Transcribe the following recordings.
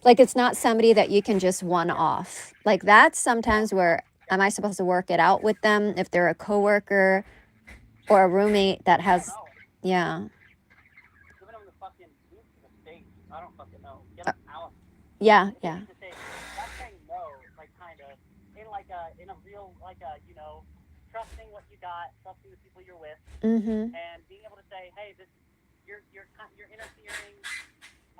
Like it's not somebody that you can just one off. Like that's sometimes where am I supposed to work it out with them if they're a coworker or a roommate that Yeah, has, no. yeah, Giving them the fucking boot to the face. I don't fucking know. Get uh, them out. yeah, If they yeah. need to say, that's saying no, like kind of in a real like a trusting what you got, trusting the people you're with, Mm-hmm. and being able to say, hey, this you're interfering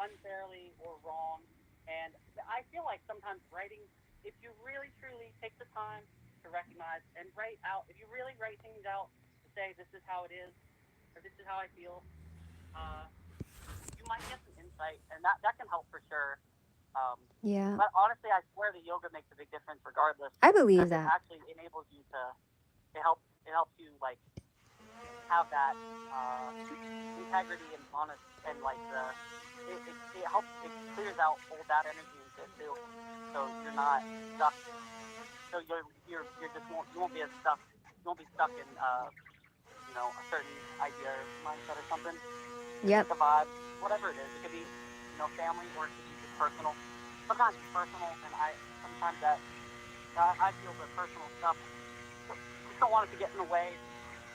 unfairly or wrong. And I feel like sometimes writing, if you really truly take the time to recognize and write out, if you really write things out to say this is how it is or this is how I feel, uh, you might get some insight, and that can help for sure. Yeah. But honestly, I swear the yoga makes a big difference regardless, I believe because it that. actually enables you to it helps you like have that integrity and honest and like it helps it clears out all bad energy and shit too. So you're not stuck. So you're just won't be as stuck. You won't be stuck in a certain idea or mindset or something. Just Yep. like a vibe, whatever it is. It could be family or it could be just personal. Sometimes it's personal, and I sometimes that I feel the personal stuff. Just don't want it to get in the way.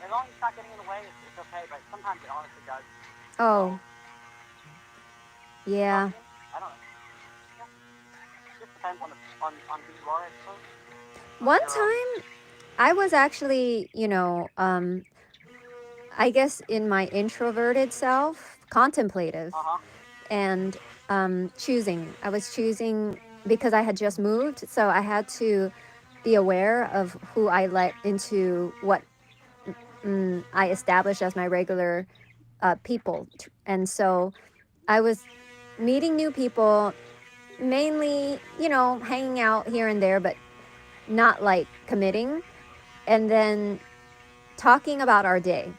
As long as it's not getting in the way, it's okay. But sometimes it honestly does. Oh, So you know what yeah. I mean? I don't know. Yeah, it just depends on who you are, I suppose. On One your time I was actually, I guess in my introverted self, contemplative uh huh. and choosing. I was choosing because I had just moved, so I had to be aware of who I let into what I established as my regular people. And so I was meeting new people, mainly, hanging out here and there, but not like committing. And then talking about our day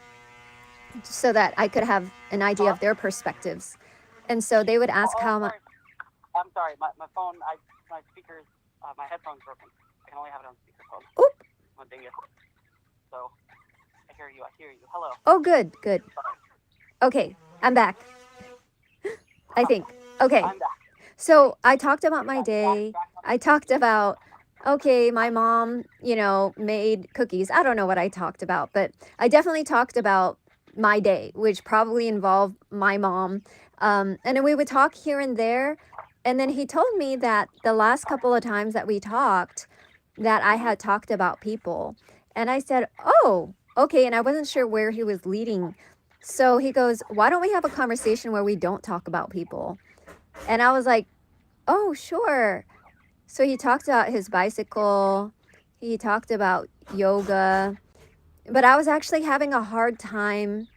so that I could have an Uh idea huh. of their perspectives. And so they would Oh, ask oh, how my, sorry. I'm sorry. My phone. My speakers. My headphones broken. I can only have it on speakerphone. oop, Oh, dang it. So I hear you. I hear you. Hello. oh, good, good. Sorry. Okay, I'm back, I think. Okay, I'm back. so I talked about my Yeah, you're back. day. Back on the I talked about, okay, my mom, made cookies. I don't know what I talked about, but I definitely talked about my day, which probably involved my mom. And then we would talk here and there. And then he told me that the last couple of times that we talked, that I Mhm. had talked about people. And I said, oh, okay. And I wasn't sure where he was leading. So he goes, why don't we have a conversation where we don't talk about people? And I was like, oh, sure. So he talked about his bicycle, he talked about yoga, but I was actually having a hard time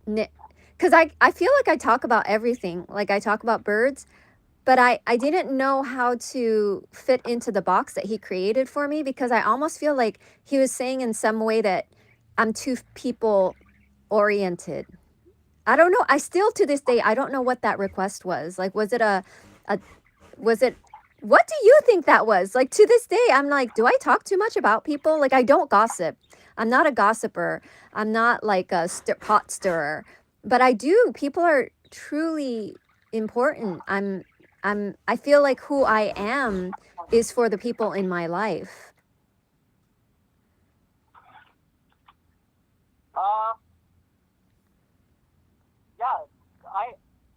because I feel like I talk about everything. Like I talk about birds, but I didn't know how to fit into the box that he created for me because I almost feel like he was saying in some way that I'm too people oriented. I don't know. I still to this day I don't know what that request was. Like a was it what do you think that was? Like to this day I'm like, do I talk too much about people? Like I don't gossip. I'm not a gossiper. I'm not like a pot stirrer. But I do. People are truly important. I feel like who I am is for the people in my life. Uh, yeah.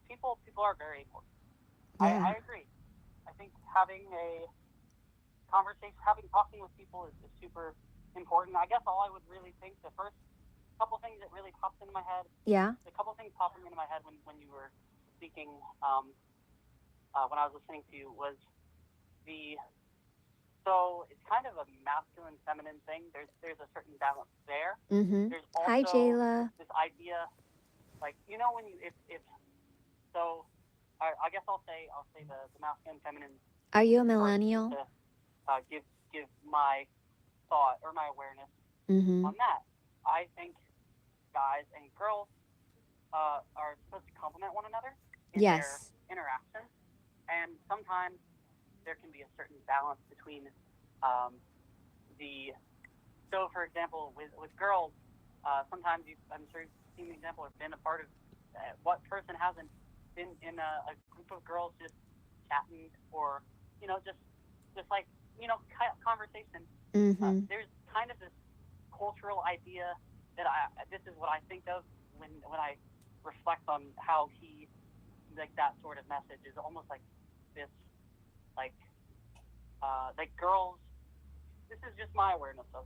People are very important. I Yeah. agree. I think having a conversation, talking with people is super important. I guess all I would really think the first couple things that really popped into my head, Yeah. the couple things popping into my head when you were speaking, when I was listening to you was the so it's kind of a masculine feminine thing. There's a certain balance there. Mhm. There's Hi also Jayla. this idea like when you if so I guess I'll say the masculine feminine Are you a first just millennial? to give my thought or my awareness Mhm. on that. I think guys and girls are supposed to complement one another in their Yes. interaction, and sometimes there can be a certain balance between um, the for example with girls, sometimes I'm sure you've seen the example or been a part of what person hasn't been in a group of girls just chatting or just like conversation. Mhm. There's kind of this cultural idea that this is what I think of when I reflect on how he like that sort of message is almost like this like girls. This is just my awareness of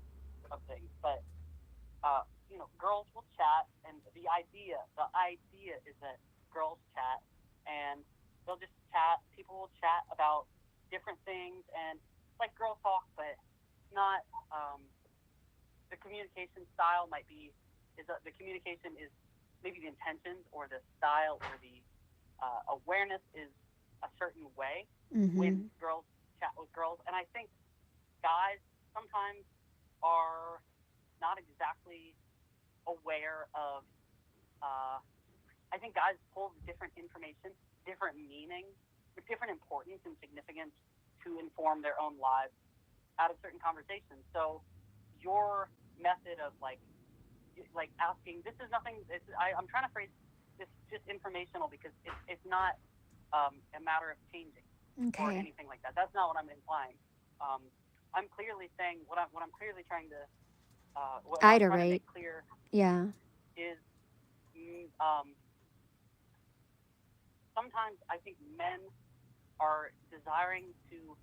things, but girls will chat, and the idea is that girls chat, and they'll just chat. People will chat about different things, and like girl talk, but not. The communication style might be the communication is maybe the intentions or the style or the awareness is a certain way when Mhm. girls chat with girls, and I think guys sometimes are not exactly aware of. Uh, I think guys pull different information, different meaning, with different importance and significance to inform their own lives out of certain conversations. So your method of asking, this is nothing. I'm trying to phrase this just informational because it's not a matter of changing or Okay. anything like that. That's not what I'm implying. Um, I'm clearly saying what I'm clearly trying to what I'm trying to make Iterate. clear Yeah. is mm, um, sometimes I think men are desiring to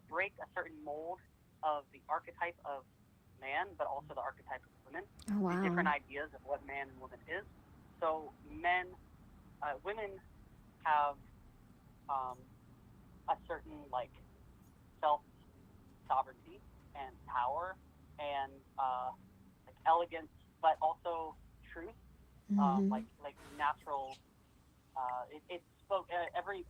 break a certain mold of the archetype of man, but also the archetype of women, Oh, these different wow. ideas of what man and woman is. So women have um, a certain self sovereignty and power and elegance, but also truth, Mhm. like natural. It spoke every